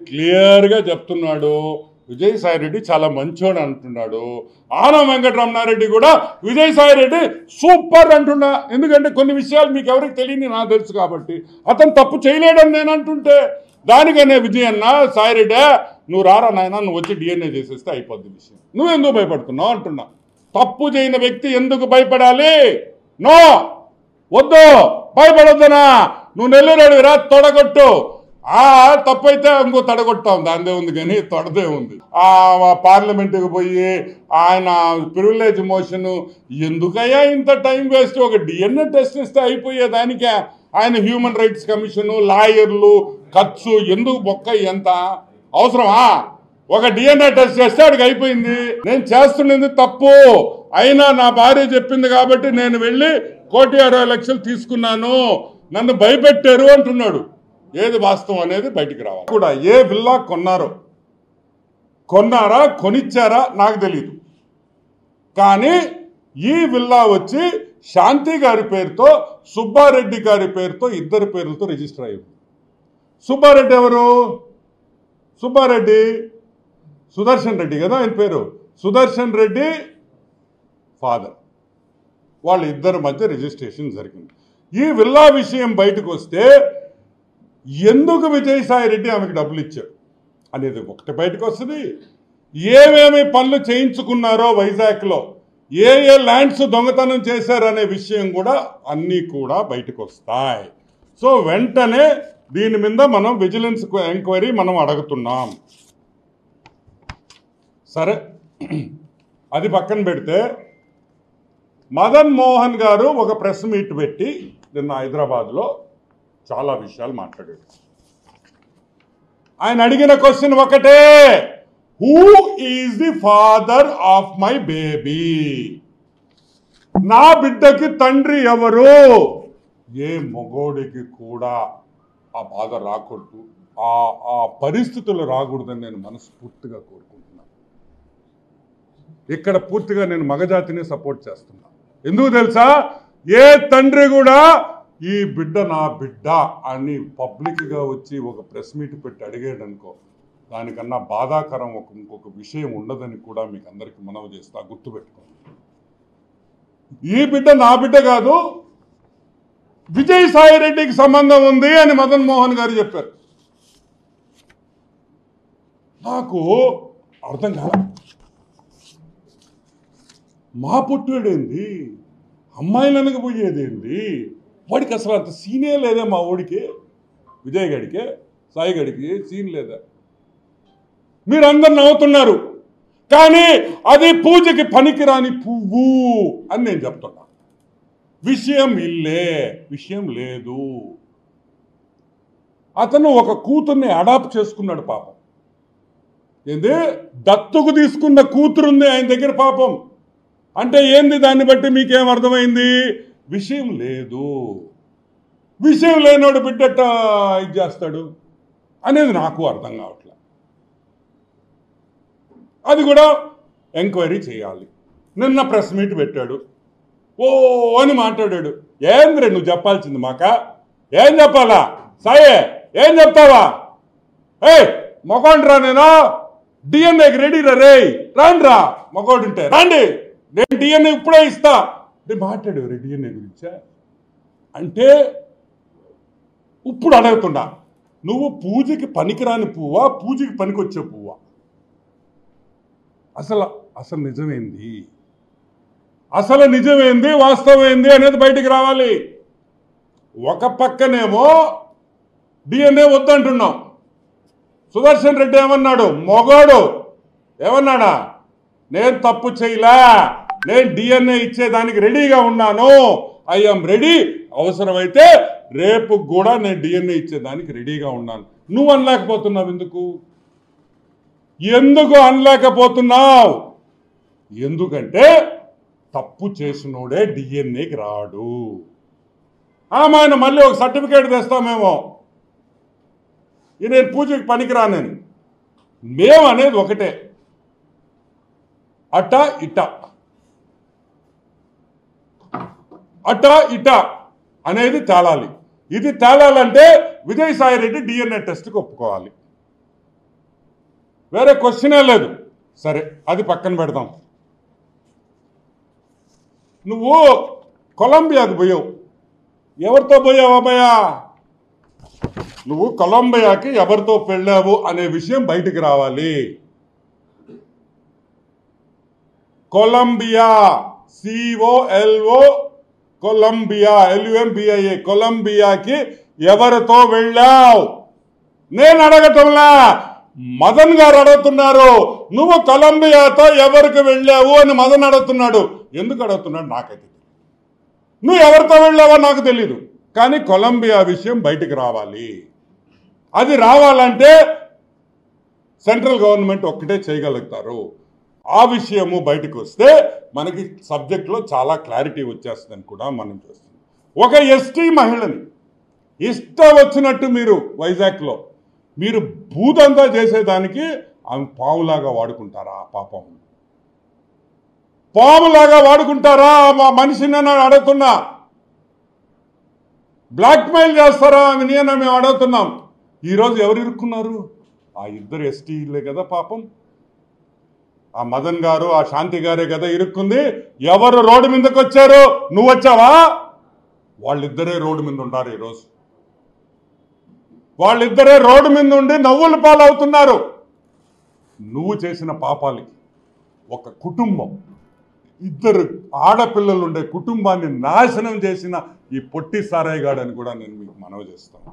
క్లియర్గా చెప్తున్నాడు. విజయసాయిరెడ్డి చాలా మంచోడు అంటున్నాడు. ఆనం వెంకటరమణారెడ్డి కూడా విజయసాయిరెడ్డి సూపర్ అంటున్నా. ఎందుకంటే కొన్ని విషయాలు మీకు ఎవరికి తెలియని నాకు తెలుసు కాబట్టి. అతను తప్పు చేయలేడని నేను అంటుంటే దానికనే విజయన్న సాయిరెడ్డి నువ్వు రారా నాయన, నువ్వు వచ్చి డిఎన్ఏ చేసేస్తే అయిపోద్ది విషయం, నువ్వెందుకు భయపడుతున్నావు అంటున్నా. తప్పు చేయని వ్యక్తి ఎందుకు భయపడాలి? నో, వద్దు, భయపడొద్దనా. నువ్వు నెల్లూరు రా, తొడగొట్టు. తప్పు అయితే ఇంకో తడగొట్టాం, దానిదే ఉంది కానీ తొడదే ఉంది. పార్లమెంటుకి పోయి ఆయన ప్రివిలేజ్ మోషన్ ఎందుకయ్యా ఇంత టైం వేస్ట్? ఒక డిఎన్ఏ టెస్ట్ ఇస్తే అయిపోయేదానికే ఆయన హ్యూమన్ రైట్స్ కమిషను, లాయర్లు, ఖర్చు ఎందుకు బొక్క? ఎంత అవసరమా? ఒక డిఎన్ఏ టెస్ట్ చేస్తే అడిగి అయిపోయింది. నేను చేస్తున్నది తప్పు అయినా నా భార్య చెప్పింది కాబట్టి నేను వెళ్ళి 1,60,00,000 తీసుకున్నాను, నన్ను భయపెట్టారు అంటున్నాడు. ఏది వాస్తవం అనేది బయటికి రావాలి. కూడా ఏ విల్లా కొన్నారా కొనిచ్చారా నాకు తెలియదు, కానీ ఈ విల్లా వచ్చి శాంతి గారి పేరుతో, సుబ్బారెడ్డి గారి పేరుతో, ఇద్దరి పేర్లతో రిజిస్టర్ అయ్యింది. సుబ్బారెడ్డి ఎవరు? సుబ్బారెడ్డి సుదర్శన్ రెడ్డి కదా ఆయన పేరు. సుదర్శన్ రెడ్డి ఫాదర్, వాళ్ళ ఇద్దరి మధ్య రిజిస్ట్రేషన్ జరిగింది. ఈ విల్లా విషయం బయటకు వస్తే ఎందుకు విజయసాయిరెడ్డి ఆమెకు డబ్బులు ఇచ్చాడు అనేది ఒకటి బయటకు వస్తుంది. ఏమేమి పనులు చేయించుకున్నారో వైజాగ్లో, ఏ ల్యాండ్స్ దొంగతనం చేశారనే విషయం కూడా అన్నీ కూడా బయటకు వస్తాయి. సో వెంటనే దీని మీద మనం విజిలెన్స్ ఎంక్వైరీ మనం అడుగుతున్నాం. సరే, అది పక్కన పెడితే మదన్ మోహన్ గారు ఒక ప్రెస్ మీట్ పెట్టి నిన్న హైదరాబాద్లో చాలా విషయాలు మాట్లాడాడు. ఆయన అడిగిన క్వశ్చన్ ఒకటే, who is the father of my baby? నా బిడ్డకి తండ్రి ఎవరు? ఏ మగోడికి కూడా ఆ బాధ రాకూడదు, ఆ పరిస్థితులు రాకూడదని నేను మనస్ఫూర్తిగా కోరుకుంటున్నాను. ఇక్కడ పూర్తిగా నేను మగజాతిని సపోర్ట్ చేస్తున్నా. ఎందుకు తెలుసా? ఏ తండ్రి కూడా ఈ బిడ్డ నా బిడ్డ అని పబ్లిక్గా వచ్చి ఒక ప్రెస్ మీట్ పెట్టి అడిగాడు అనుకో, దానికన్నా బాధాకరం ఇంకొక విషయం ఉండదని కూడా మీకు అందరికీ మనవి చేస్తా. గుర్తుపెట్టుకోండి, ఈ బిడ్డ నా బిడ్డ కాదు, విజయసాయిరెడ్డికి సంబంధం ఉంది అని మదన్ మోహన్ గారు చెప్పారు. నాకు అర్థం కాదు, మా పుట్టుడేంది, అమ్మాయిలు అనకపోయేదేంది? వాడికి అసలు అంత సీనే లేదా? మా ఊడికి, విజయ్ గడికి, సాయి గడికి సీన్ లేదా? మీరందరు నవ్వుతున్నారు, కానీ అది పూజకి పనికిరాని పువ్వు అని నేను చెప్తున్నా. విషయం ఇల్లే, విషయం లేదు. అతను ఒక కూతుర్ని అడాప్ట్ చేసుకున్నాడు పాపం. ఏంది? దత్తుకు తీసుకున్న కూతురుంది ఆయన దగ్గర పాపం. అంటే ఏంది? దాన్ని బట్టి మీకేం అర్థమైంది? విషయం లేదు. విషయం లేనోడు బిడ్డట ఇది చేస్తాడు అనేది నాకు అర్థం కావట్లే. అది కూడా ఎంక్వైరీ చేయాలి. నిన్న ప్రెస్ మీట్ పెట్టాడు, ఓ అని మాట్లాడాడు. ఏంద్రే నువ్వు చెప్పాల్సింది మాక? ఏం చెప్పాలా? సాయే ఏం చెప్తావా? మొగోండ్రా, నేను డిఎన్ఏకి రెడీ రే, రాండ్రా, మొగోడుంటే రండి, నేను డిఎన్ఏ ఇప్పుడే ఇస్తా. మాట్లాడు డిఎన్ఏ గురించా అంటే ఇప్పుడు అడుగుతున్నా, నువ్వు పూజకి పనికిరాని పువ్వా, పూజకి పనికొచ్చే పువ్వా? అసలు నిజమేంది? అసలు నిజమేంది, వాస్తవం ఏంది అనేది బయటికి రావాలి. ఒక పక్కనేమో డిఎన్ఏ వద్దంటున్నాం. సుదర్శన్ రెడ్డి ఏమన్నాడు? మొగోడు ఏమన్నాడా? నేను తప్పు చేయలే, నేను డిఎన్ఏ ఇచ్చేదానికి రెడీగా ఉన్నాను, ఐఎమ్ రెడీ, అవసరమైతే రేపు కూడా నేను డిఎన్ఏ ఇచ్చేదానికి రెడీగా ఉన్నాను. నువ్వు అనలేకపోతున్నావు ఎందుకు అనలేకపోతున్నావు? ఎందుకంటే తప్పు చేసినోడే డిఎన్ఏకి రాడు. ఆయన మళ్ళీ ఒక సర్టిఫికేట్ తెస్తామేమో, నేను పూజకి పనికిరానని. మేము అనేది ఒకటే, అట ఇట అనేది తేలాలి. ఇది తేలాలంటే విజయసాయిరెడ్డి డిఎన్ఏ టెస్ట్కి ఒప్పుకోవాలి. వేరే క్వశ్చనే లేదు. సరే, అది పక్కన పెడదాం. నువ్వు కొలంబియాకు పోయావు. ఎవరితో పోయావు అబ్బాయా? నువ్వు కొలంబియాకి ఎవరితో వెళ్ళావు అనే విషయం బయటికి రావాలి. కొలంబియా, COLO, కొలంబియా, LUMBIA, కొలంబియాకి ఎవరితో వెళ్ళావు? నేను అడగటంలా, మదన్ గారు అడుగుతున్నారు. నువ్వు కొలంబియాతో ఎవరికి వెళ్ళావు అని మదన్ అడుగుతున్నాడు. ఎందుకు అడుగుతున్నాడు నాకైతే. నువ్వు ఎవరితో వెళ్ళావో నాకు తెలీదు, కానీ కొలంబియా విషయం బయటికి రావాలి. అది రావాలంటే సెంట్రల్ గవర్నమెంట్ ఒక్కటే చేయగలుగుతారు. ఆ విషయము బయటకు వస్తే మనకి సబ్జెక్ట్లో చాలా క్లారిటీ వచ్చేస్తుందని కూడా మనం చూస్తున్నాం. ఒక ఎస్టీ మహిళని ఇష్టం వచ్చినట్టు మీరు వైజాగ్లో మీరు భూతంతా చేసేదానికి ఆమె పాములాగా వాడుకుంటారా? పాపం పాములాగా వాడుకుంటారా? మా మనిషిని నేను అడుగుతున్నా. బ్లాక్మెయిల్ చేస్తారా ఆమె? మేము అడుగుతున్నాం. ఈరోజు ఎవరు ఇరుక్కున్నారు? ఆ ఇద్దరు ఎస్టీలే కదా పాపం. ఆ మదన్ గారు, ఆ శాంతి గారే కదా ఇరుక్కుంది. ఎవరు రోడ్డు మీదకి వచ్చారు? నువ్వు వచ్చావా? వాళ్ళిద్దరే రోడ్డు మీద ఉంటారు ఈరోజు. వాళ్ళిద్దరే రోడ్డు మీద ఉండి నవ్వుల పాలవుతున్నారు. నువ్వు చేసిన పాపాలకి ఒక కుటుంబం, ఇద్దరు ఆడపిల్లలు ఉండే కుటుంబాన్ని నాశనం చేసిన ఈ పొట్టి సారాయిగాడని కూడా నేను మీకు మనవి చేస్తాను.